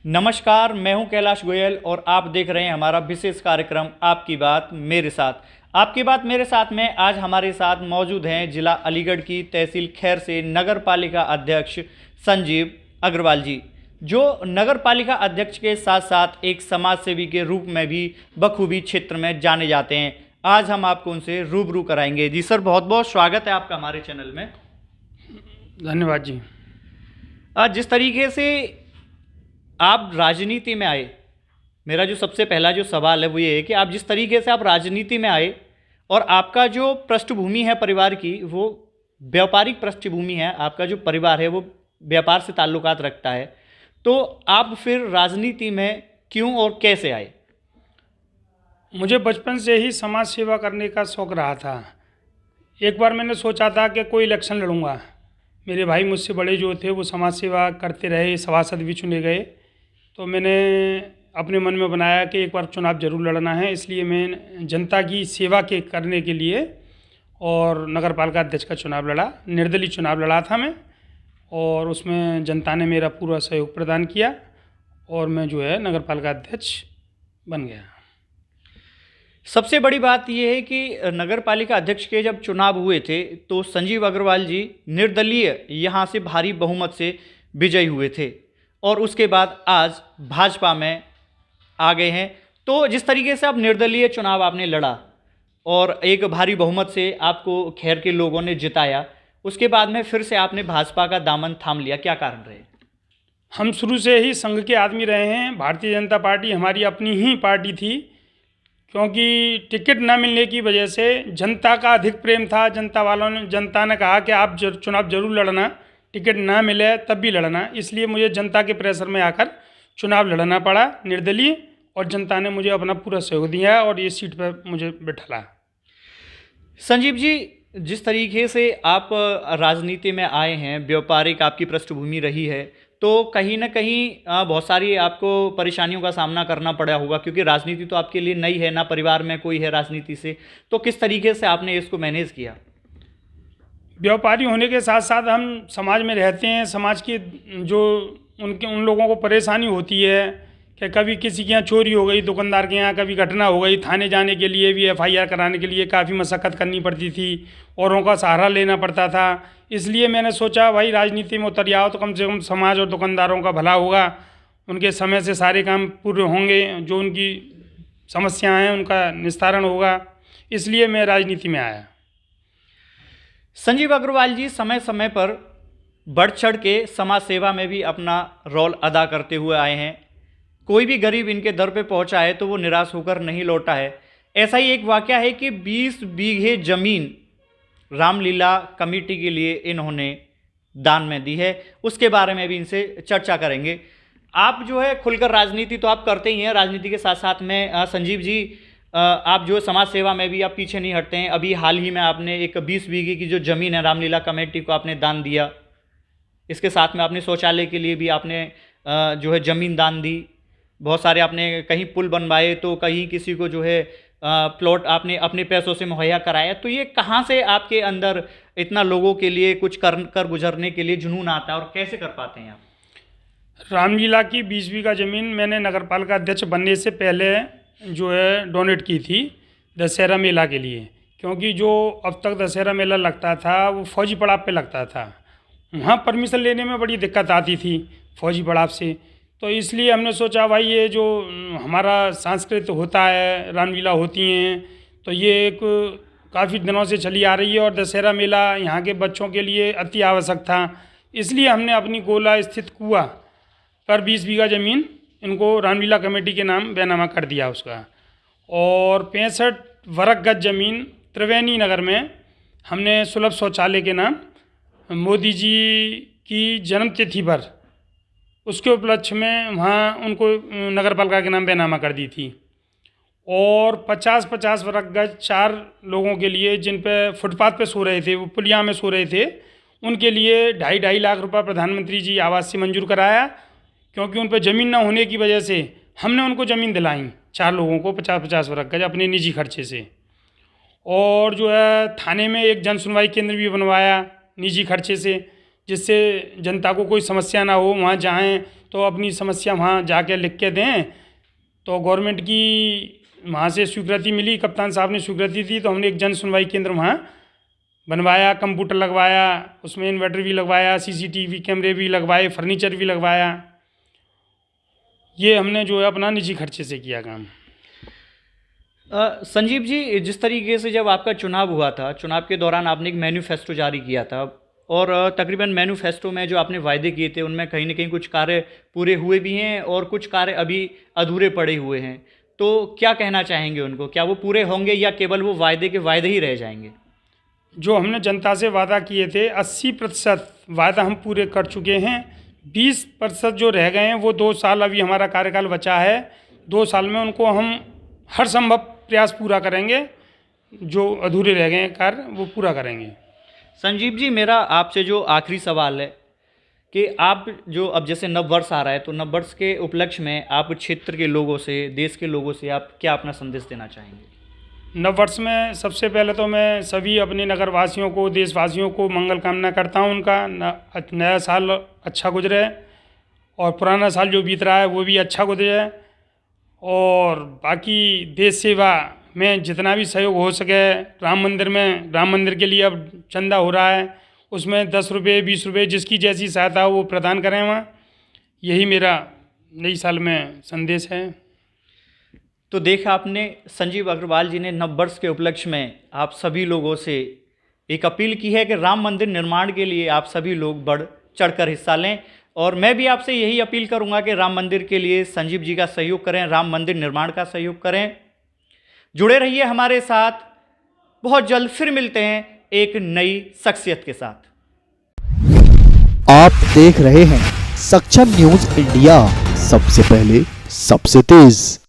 नमस्कार, मैं हूं कैलाश गोयल और आप देख रहे हैं हमारा विशेष कार्यक्रम आपकी बात मेरे साथ। आपकी बात मेरे साथ में आज हमारे साथ मौजूद हैं जिला अलीगढ़ की तहसील खैर से नगर पालिका अध्यक्ष संजीव अग्रवाल जी, जो नगर पालिका अध्यक्ष के साथ साथ एक समाज सेवी के रूप में भी बखूबी क्षेत्र में जाने जाते हैं। आज हम आपको उनसे रूबरू कराएंगे। जी सर, बहुत बहुत स्वागत है आपका हमारे चैनल में। धन्यवाद जी। आज जिस तरीके से आप राजनीति में आए, मेरा जो सबसे पहला जो सवाल है वो ये है कि आप जिस तरीके से आप राजनीति में आए और आपका जो पृष्ठभूमि है परिवार की, वो व्यापारिक पृष्ठभूमि है। आपका जो परिवार है वो व्यापार से ताल्लुकात रखता है, तो आप फिर राजनीति में क्यों और कैसे आए? मुझे बचपन से ही समाज सेवा करने का शौक़ रहा था। एक बार मैंने सोचा था कि कोई इलेक्शन लड़ूंगा। मेरे भाई मुझसे बड़े जो थे वो समाज सेवा करते रहे, सभासद भी चुने गए, तो मैंने अपने मन में बनाया कि एक बार चुनाव जरूर लड़ना है। इसलिए मैं जनता की सेवा के करने के लिए और नगर पालिका अध्यक्ष का चुनाव लड़ा। निर्दलीय चुनाव लड़ा था मैं, और उसमें जनता ने मेरा पूरा सहयोग प्रदान किया और मैं जो है नगर पालिका अध्यक्ष बन गया। सबसे बड़ी बात यह है कि नगर पालिका अध्यक्ष के जब चुनाव हुए थे तो संजीव अग्रवाल जी निर्दलीय यहाँ से भारी बहुमत से विजयी हुए थे और उसके बाद आज भाजपा में आ गए हैं। तो जिस तरीके से आप निर्दलीय चुनाव आपने लड़ा और एक भारी बहुमत से आपको खैर के लोगों ने जिताया, उसके बाद में फिर से आपने भाजपा का दामन थाम लिया, क्या कारण रहे? हम शुरू से ही संघ के आदमी रहे हैं। भारतीय जनता पार्टी हमारी अपनी ही पार्टी थी, क्योंकि टिकट न मिलने की वजह से जनता का अधिक प्रेम था। जनता ने कहा कि आप चुनाव जरूर लड़ना, टिकट ना मिले तब भी लड़ना। इसलिए मुझे जनता के प्रेशर में आकर चुनाव लड़ना पड़ा निर्दलीय, और जनता ने मुझे अपना पूरा सहयोग दिया और ये सीट पर मुझे बैठाला। संजीव जी, जिस तरीके से आप राजनीति में आए हैं, व्यापारिक आपकी पृष्ठभूमि रही है, तो कहीं ना कहीं बहुत सारी आपको परेशानियों का सामना करना पड़ा होगा, क्योंकि राजनीति तो आपके लिए नई है ना, परिवार में कोई है राजनीति से। तो किस तरीके से आपने इसको मैनेज किया? व्यापारी होने के साथ साथ हम समाज में रहते हैं। समाज की जो उन लोगों को परेशानी होती है कि कभी किसी के यहाँ चोरी हो गई, दुकानदार के यहाँ कभी घटना हो गई, थाने जाने के लिए भी एफआईआर कराने के लिए काफ़ी मशक्क़त करनी पड़ती थी, औरों का सहारा लेना पड़ता था। इसलिए मैंने सोचा भाई राजनीति में उतर जाओ तो कम से कम समाज और दुकानदारों का भला होगा, उनके समय से सारे काम पूरे होंगे, जो उनकी समस्याएं हैं उनका निस्तारण होगा। इसलिए मैं राजनीति में आया। संजीव अग्रवाल जी समय समय पर बढ़ चढ़ के समाज सेवा में भी अपना रोल अदा करते हुए आए हैं। कोई भी गरीब इनके दर पे पहुंचा है तो वो निराश होकर नहीं लौटा है। ऐसा ही एक वाकया है कि 20 बीघे जमीन रामलीला कमेटी के लिए इन्होंने दान में दी है। उसके बारे में भी इनसे चर्चा करेंगे। आप जो है खुलकर राजनीति तो आप करते ही हैं, राजनीति के साथ साथ में संजीव जी आप जो समाज सेवा में भी आप पीछे नहीं हटते हैं। अभी हाल ही में आपने एक 20 बीघे की जो ज़मीन है रामलीला कमेटी को आपने दान दिया। इसके साथ में आपने शौचालय के लिए भी आपने जो है ज़मीन दान दी। बहुत सारे आपने कहीं पुल बनवाए तो कहीं किसी को जो है प्लॉट आपने अपने पैसों से मुहैया कराया। तो ये कहाँ से आपके अंदर इतना लोगों के लिए कुछ कर गुजरने के लिए जुनून आता है और कैसे कर पाते हैं आप? रामलीला की 20 बीघा ज़मीन मैंने नगर पालिका अध्यक्ष बनने से पहले जो है डोनेट की थी दशहरा मेला के लिए, क्योंकि जो अब तक दशहरा मेला लगता था वो फौजी पड़ाव पे लगता था। वहाँ परमिशन लेने में बड़ी दिक्कत आती थी फौजी पड़ाव से। तो इसलिए हमने सोचा भाई ये जो हमारा सांस्कृतिक होता है, रामलीला होती हैं, तो ये एक काफ़ी दिनों से चली आ रही है और दशहरा मेला यहाँ के बच्चों के लिए अति आवश्यक था। इसलिए हमने अपनी गोला स्थित कुआं पर 20 बीघा ज़मीन इनको रामलीला कमेटी के नाम बैनामा कर दिया उसका, और 65 वर्ग गज ज़मीन त्रिवेणी नगर में हमने सुलभ शौचालय के नाम मोदी जी की जन्म तिथि पर उसके उपलक्ष्य में वहाँ उनको नगर पालिका के नाम बैनामा कर दी थी। और 50-50 वर्ग गज 4 लोगों के लिए जिन पे फुटपाथ पे सो रहे थे, वो पुलिया में सो रहे थे, उनके लिए 2.5 लाख रुपए प्रधानमंत्री जी आवास से मंजूर कराया, क्योंकि उन पर ज़मीन ना होने की वजह से हमने उनको ज़मीन दिलाई 4 लोगों को 50-50 वर्ग गज अपने निजी खर्चे से। और जो है थाने में एक जन सुनवाई केंद्र भी बनवाया निजी खर्चे से, जिससे जनता को कोई समस्या ना हो, वहाँ जाएँ तो अपनी समस्या वहाँ जाके लिख के दें। तो गवर्नमेंट की वहाँ से स्वीकृति मिली, कप्तान साहब ने स्वीकृति दी, तो हमने एक जन सुनवाई केंद्र वहाँ बनवाया, कंप्यूटर लगवाया, उसमें इन्वर्टर भी लगवाया, सीसीटीवी कैमरे भी लगवाए, फर्नीचर भी लगवाया। ये हमने जो है अपना निजी खर्चे से किया काम। संजीव जी, जिस तरीके से जब आपका चुनाव हुआ था, चुनाव के दौरान आपने एक मैनिफेस्टो जारी किया था और तकरीबन मैनिफेस्टो में जो आपने वायदे किए थे उनमें कहीं ना कहीं कुछ कार्य पूरे हुए भी हैं और कुछ कार्य अभी अधूरे पड़े हुए हैं, तो क्या कहना चाहेंगे उनको? क्या वो पूरे होंगे या केवल वो वायदे के वायदे ही रह जाएंगे? जो हमने जनता से वादा किए थे 80% वादा हम पूरे कर चुके हैं। 20% जो रह गए हैं वो 2 साल अभी हमारा कार्यकाल बचा है। 2 साल में उनको हम हर संभव प्रयास पूरा करेंगे, जो अधूरे रह गए हैं कार्य वो पूरा करेंगे। संजीव जी, मेरा आपसे जो आखिरी सवाल है कि आप जो अब जैसे नववर्ष आ रहा है, तो नववर्ष के उपलक्ष्य में आप क्षेत्र के लोगों से, देश के लोगों से आप क्या अपना संदेश देना चाहेंगे? नववर्ष में सबसे पहले तो मैं सभी अपने नगरवासियों को, देशवासियों को मंगल कामना करता हूं। उनका नया साल अच्छा गुजरे और पुराना साल जो बीत रहा है वो भी अच्छा गुजरे, और बाकी देश सेवा में जितना भी सहयोग हो सके। राम मंदिर के लिए अब चंदा हो रहा है, उसमें 10 रुपये 20 रुपये जिसकी जैसी सहायता हो वो प्रदान करें वहाँ। यही मेरा नई साल में संदेश है। तो देखा आपने, संजीव अग्रवाल जी ने नववर्ष के उपलक्ष्य में आप सभी लोगों से एक अपील की है कि राम मंदिर निर्माण के लिए आप सभी लोग बढ़ चढ़कर हिस्सा लें, और मैं भी आपसे यही अपील करूंगा कि राम मंदिर के लिए संजीव जी का सहयोग करें, राम मंदिर निर्माण का सहयोग करें। जुड़े रहिए हमारे साथ, बहुत जल्द फिर मिलते हैं एक नई शख्सियत के साथ। आप देख रहे हैं सक्षम न्यूज इंडिया, सबसे पहले सबसे तेज।